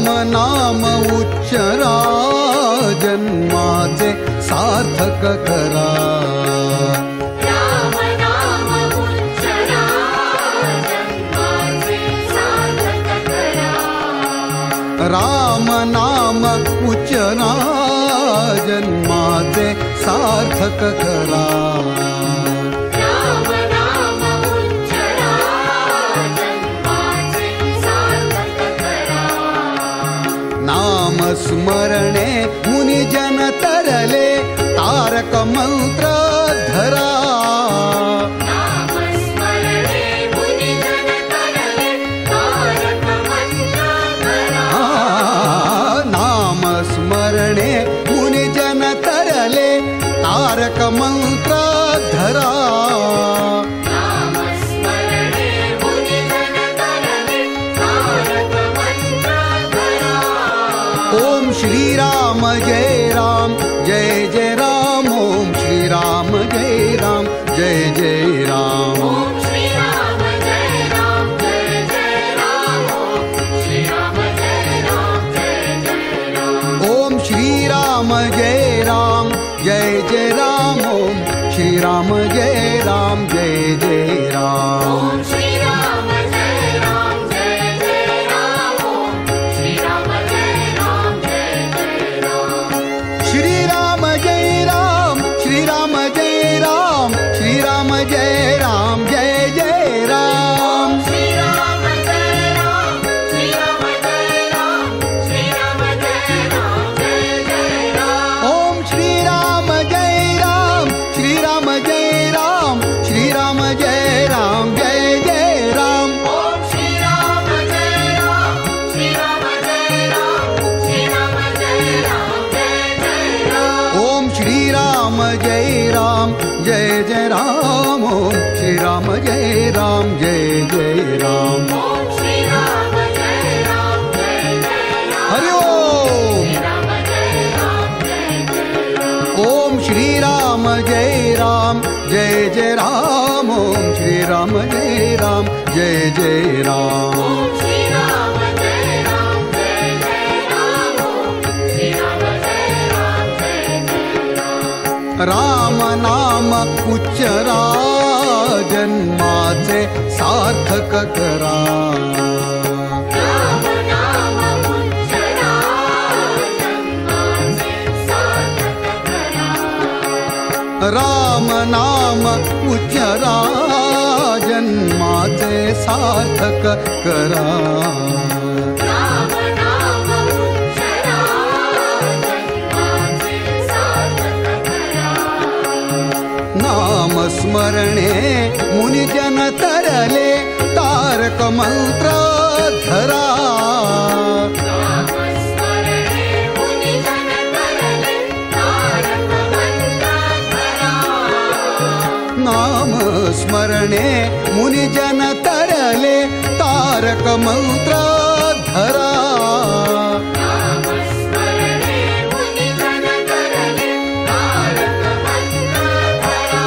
राम नाम उच्चरा जन्माचे सार्थक करा. राम नाम उच्चरा जन्माचे सार्थक करा. राम नाम उच्चरा जन्माचे सार्थक करा. राम नाम उच्चरा जन्माचे सार्थक करा. नाम स्मरणे मुनिजन तरले तारक मंत्र धरा. नाम स्मरणे मुनिजन तरले तारक मंत्र धरा. नाम स्मरणे मुनिजन तरले तारक मंत्र धरा. नाम स्मरणे मुनिजन तरले तारक मंत्र धरा. ओम श्री राम जय राम जय जय राम. ओम श्री राम जय राम जय जय राम. ओम श्री राम जय राम जय जय राम. ओम श्री राम जय राम जय जय राम. ओम श्री राम जय राम जय जय राम. ओम श्री राम जय राम जय जय राम. ओम श्री राम जय राम जय जय राम. ओम श्री राम जय राम जय जय राम. श्री राम जय राम श्री राम जय राम श्री राम जय राम जय जय राम. श्री राम जय राम श्री राम जय राम श्री राम जय राम जय जय राम. ओम श्री राम जय राम श्री राम जय राम श्री राम जय राम जय जय राम. ओम श्री राम जय राम श्री राम जय राम श्री राम जय राम जय जय राम. ओम श्री राम जय राम जय जय राम. ओम श्री राम जय राम जय जय राम. ओम श्री राम जय राम जय जय राम. हरि ओम. राम जय राम जय जय राम. ओम श्री राम जय राम जय जय राम. ओम श्री राम जय राम जय जय राम. ओम श्री राम जय राम जय जय राम. ओम श्री राम जय राम जय जय राम. राम नाम उच्चरा जन्माचे सार्थक करा. राम नाम उच्चरा जन्माचे सार्थक करा. राम नाम उच्चरा जन्माचे सार्थक करा. राम नाम उच्चरा जन्माचे सार्थक करा. नाम स्मरणे मुनिजन तरले तारक मंत्र धरा. नाम स्मरणे मुनिजन तरले तारक मंत्र धरा. नाम स्मरणे मुनिजन तरले तारक मंत्र धरा. नाम स्मरणे मुनिजन तरले तारक मंत्र धरा.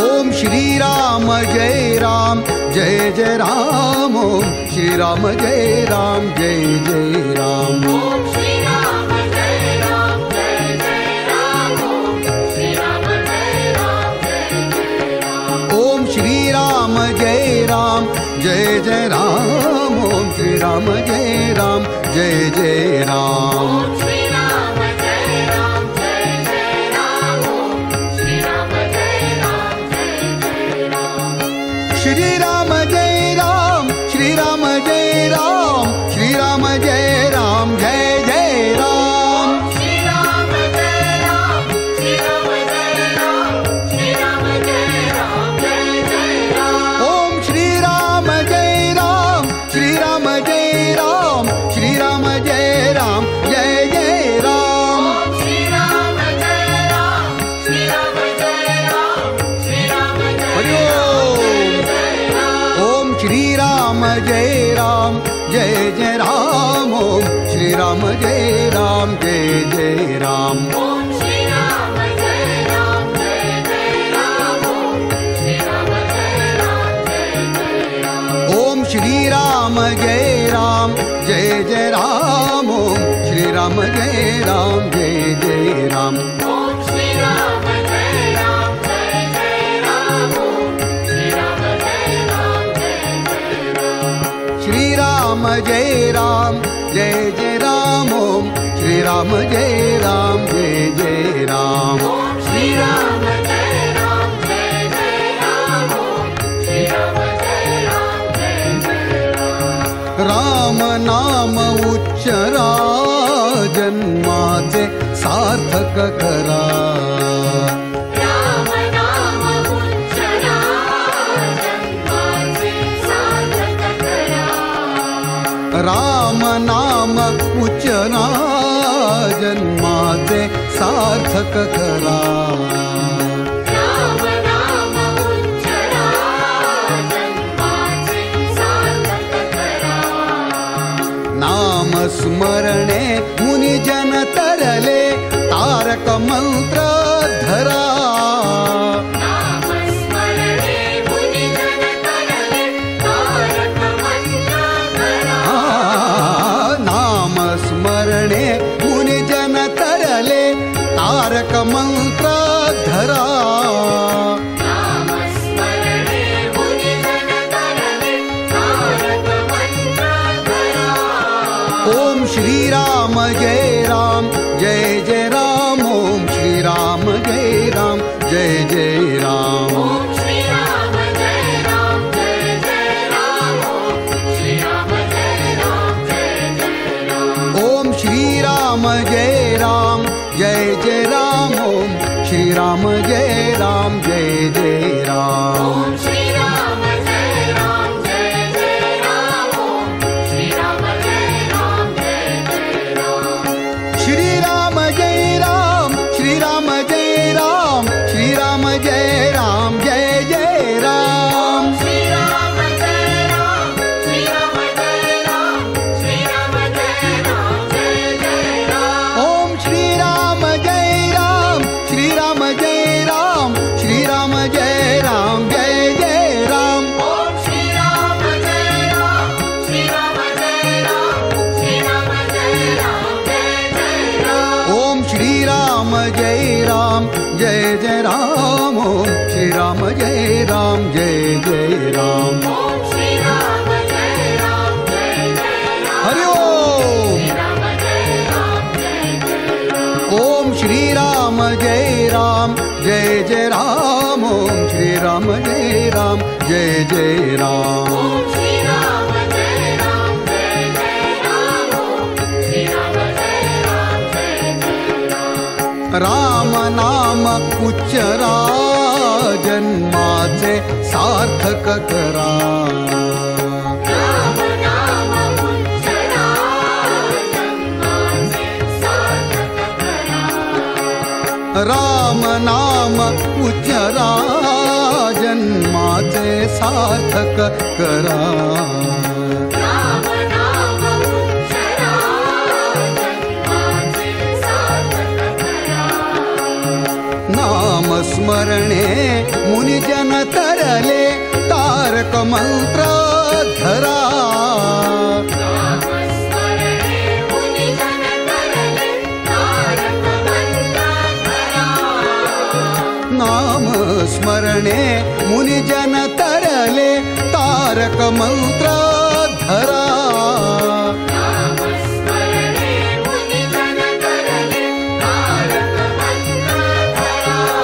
ओम श्री राम जय राम जय जय राम. ओम श्री राम जय राम जय जय राम. ओम श्री राम जय राम जय जय राम. ओम श्री राम जय राम जय जय राम. ओम श्री राम जय राम जय जय राम. ओम श्री राम जय राम जय जय राम. ओम श्री राम जय राम जय जय राम. ओम श्री राम जय राम जय जय राम. श्री राम जय राम श्री राम जय राम श्री राम जय राम जय जय राम. श्री राम जय राम श्री राम जय राम श्री राम जय राम जय जय राम. ओम श्री राम जय राम श्री राम जय राम श्री राम जय राम जय जय राम. श्री राम जय राम श्री राम जय राम श्री राम जय हरि राम. ओम श्री राम जय राम जय जय राम. ओम श्री राम जय राम जय जय राम. ओम श्री राम जय राम जय जय राम. ओम श्री राम जय राम जय जय राम. ओम श्री राम जय राम राम जय जय राम ओम श्री राम जय राम जय जय राम ओम श्री राम जय राम जय जय राम ओम श्री राम जय राम जय जय राम श्री राम जय राम जय जय राम ओम श्री राम जय राम जय जय राम ओम श्री राम जय राम जय जय राम ओम श्री राम जय राम जय जय राम राम नाम उच्चरा जन्माचे सार्थक करा राम नाम उच्चरा जन्माचे सार्थक करा राम नाम उच्चरा जन्माचे सार्थक करा राम नाम उच्चरा जन्माचे सार्थक करा नाम स्मरणे मुनिजन तरले तारक मंत्र धरा नाम स्मरणे मुनिजन तरले तारक मंत्र धरा नाम स्मरणे मुनिजन तरले तारक मंत्र धरा नाम स्मरणे मुनिजन तरले तारक मंत्र धरा ओम श्री राम जय राम जय जय राम ओम श्री राम जय राम जय जय राम ओम श्री राम जय राम जय जय राम ओम श्री राम जय राम जय जय राम ओम श्री राम जय राम जय जय राम ओम श्री राम जय राम जय जय राम ओम श्री राम जय राम जय जय राम ओम श्री राम जय राम जय जय राम श्री राम जय राम श्री राम जय राम श्री राम जय राम जय जय राम श्री राम जय राम श्री राम जय राम श्री राम जय राम जय जय राम ओम श्री राम जय राम श्री राम जय राम श्री राम जय राम जय जय राम ओम श्री राम जय राम श्री राम जय राम श्री राम जय राम जय जय राम ओम श्री राम जय राम जय जय राम ओम श्री राम जय राम जय जय राम ओम श्री राम जय राम जय जय राम हरि ओम राम जय राम जय जय राम ओम श्री राम जय राम जय जय राम ओम श्री राम जय राम जय जय राम ओम श्री राम जय राम जय जय राम ओम श्री राम जय राम जय जय राम राम नाम उच्चरा जन्माचे सार्थक करा राम नाम उच्चरा जन्माचे सार्थक करा राम नाम उच्चरा जन्माचे सार्थक करा राम नाम उच्चरा जन्माचे सार्थक करा नाम स्मरणे मुनिजन तरले तारक मंत्र धरा नाम स्मरणे मुनिजन तरले तारक मंत्र धरा नाम स्मरणे मुनिजन तरले तारक मंत्र धरा नाम स्मरणे मुनिजन तरले तारक मंत्र धरा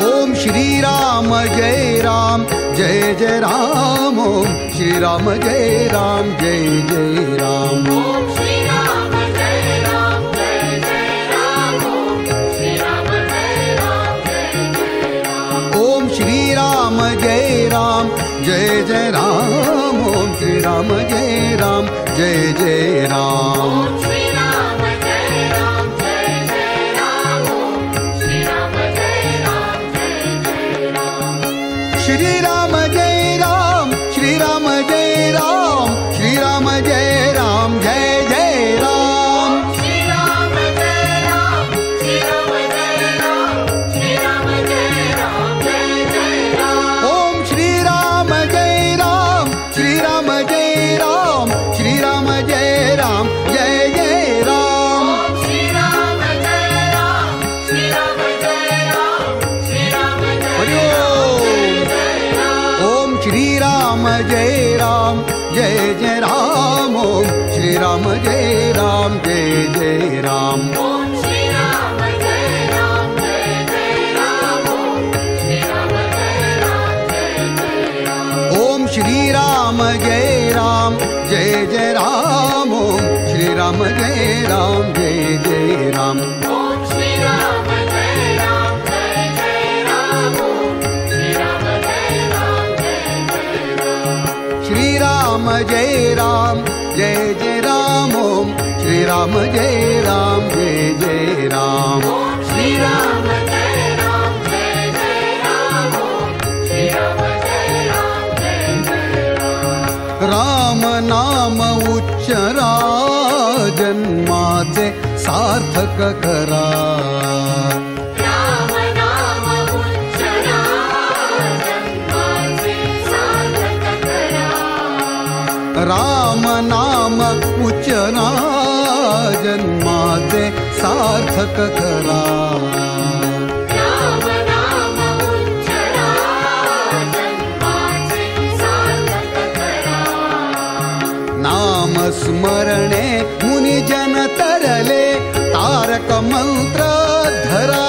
ओम श्री राम जय राम जय जय राम ओम श्री राम जय राम जय जय राम ओम श्री राम जय राम जय जय राम ओम श्री राम जय राम जय जय राम ओम श्री राम जय राम जय जय राम ओम श्री राम जय राम जय जय राम ओम श्री राम जय राम जय जय राम ओम श्री राम जय राम जय जय राम श्री राम जय राम श्री राम जय राम श्री राम जय राम जय जय राम श्री राम जय राम श्री राम जय राम श्री राम जय राम जय जय राम ओम श्री राम जय राम श्री राम जय राम श्री राम ओम श्री राम जय राम जय जय राम ओम श्री राम जय राम जय जय राम ओम श्री राम जय राम जय जय राम ओम श्री राम जय राम जय जय राम ओम श्री राम जय राम जय जय राम श्री राम जय राम जय जय राम ओम श्री राम जय राम जय जय राम ओम श्री राम जय राम जय जय राम श्री राम जय राम जय जय राम नाम उच्चरा जन्माचे सार्थक करा राम नाम उच्चरा जन्माचे सार्थक करा राम नाम उच्चरा जन्माचे सार्थक करा राम नाम उच्चरा जन्माचे सार्थक करा नाम स्मरणे मुनिजन तरले तारक मंत्र धरा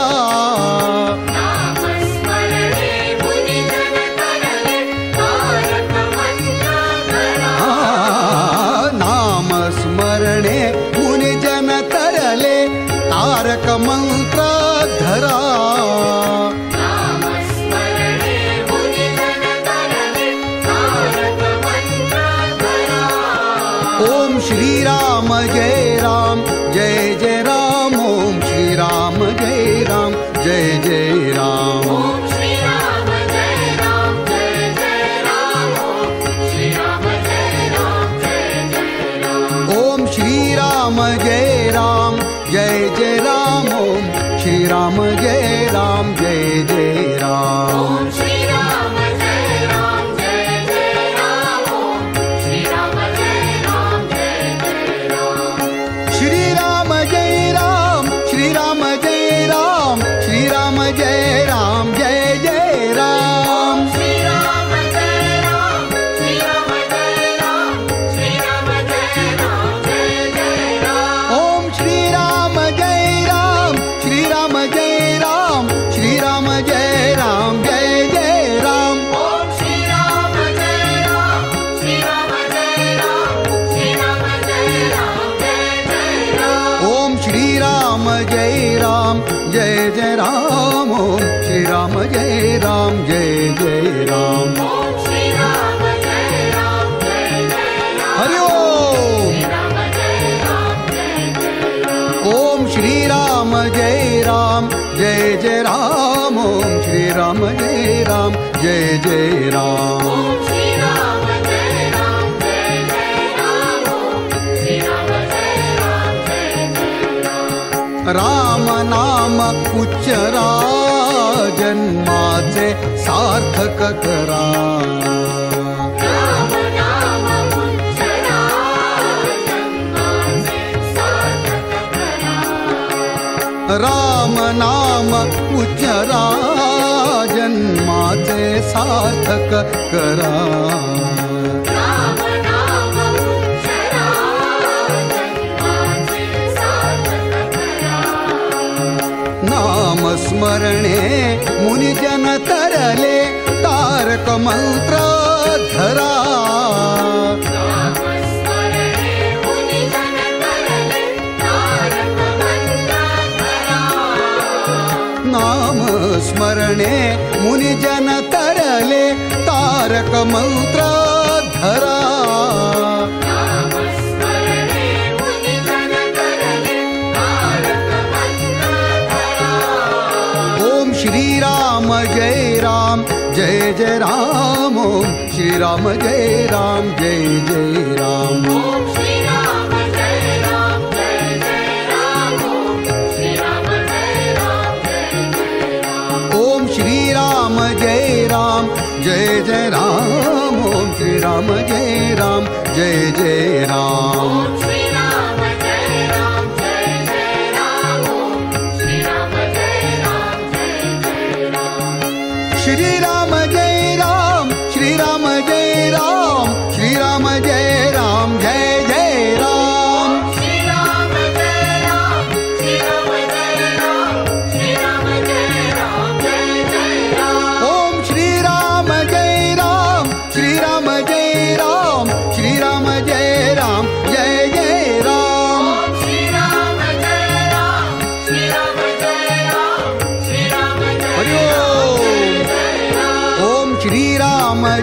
नाम स्मरणे मुनिजन तरले तारक मंत्र धरा नाम स्मरणे मुनिजन तरले तारक मंत्र धरा नाम स्मरणे मुनिजन तरले तारक मंत्र धरा ओम श्री राम जय राम जय जय राम ओम श्री राम जय राम जय जय राम ओम श्री राम जय राम जय जय राम श्री राम जय राम जय जय राम ओम श्री राम जय राम जय जय राम ओम श्री राम जय राम जय जय राम ओम श्री राम जय राम जय जय राम श्री राम जय राम जय जय राम श्री राम जय राम श्री राम जय राम श्री राम जय राम जय जय राम श्री राम जय राम श्री राम जय राम श्री राम जय राम जय जय राम ओम श्री राम जय राम श्री राम जय राम श्री राम जय राम जय जय राम ओम श्री राम जय राम श्री राम जय राम श्री राम जय राम जय जय राम ओम श्री राम जय राम जय जय राम ओम श्री राम जय राम जय जय राम ओम श्री राम जय राम जय जय राम हरि ओम श्री राम जय राम जय जय राम ओम श्री राम जय राम जय जय राम ओम श्री राम जय राम जय जय राम ओम श्री राम जय राम जय जय राम श्री राम जय राम जय जय राम राम नाम उच्चरा जन्माचे सार्थक करा राम नाम उच्चरा जन्माचे सार्थक करा राम नाम उच्चरा जन्माचे सार्थक करा राम नाम उच्चरा जन्माचे सार्थक करा नाम स्मरणे मुनिजन तरले तारक मंत्र धरा नाम स्मरणे मुनिजन तरले तारक मंत्र धरा नाम स्मरणे मुनिजन तरले तारक मंत्र धरा नाम स्मरणे मुनिजन तरले तारक मंत्र धरा ओम श्री राम जय राम जय जय राम ओम श्री राम जय राम जय जय राम ओम श्री राम जय राम जय जय राम श्री राम जय राम जय जय राम ओम श्री राम जय राम जय जय राम ओम श्री राम जय राम जय जय राम ओम श्री राम जय राम जय जय राम श्री राम जय राम जय जय राम श्री राम जय राम श्री राम जय राम श्री राम जय राम जय जय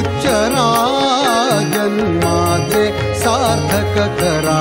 उच्चरा जन्माचे सार्थक करा.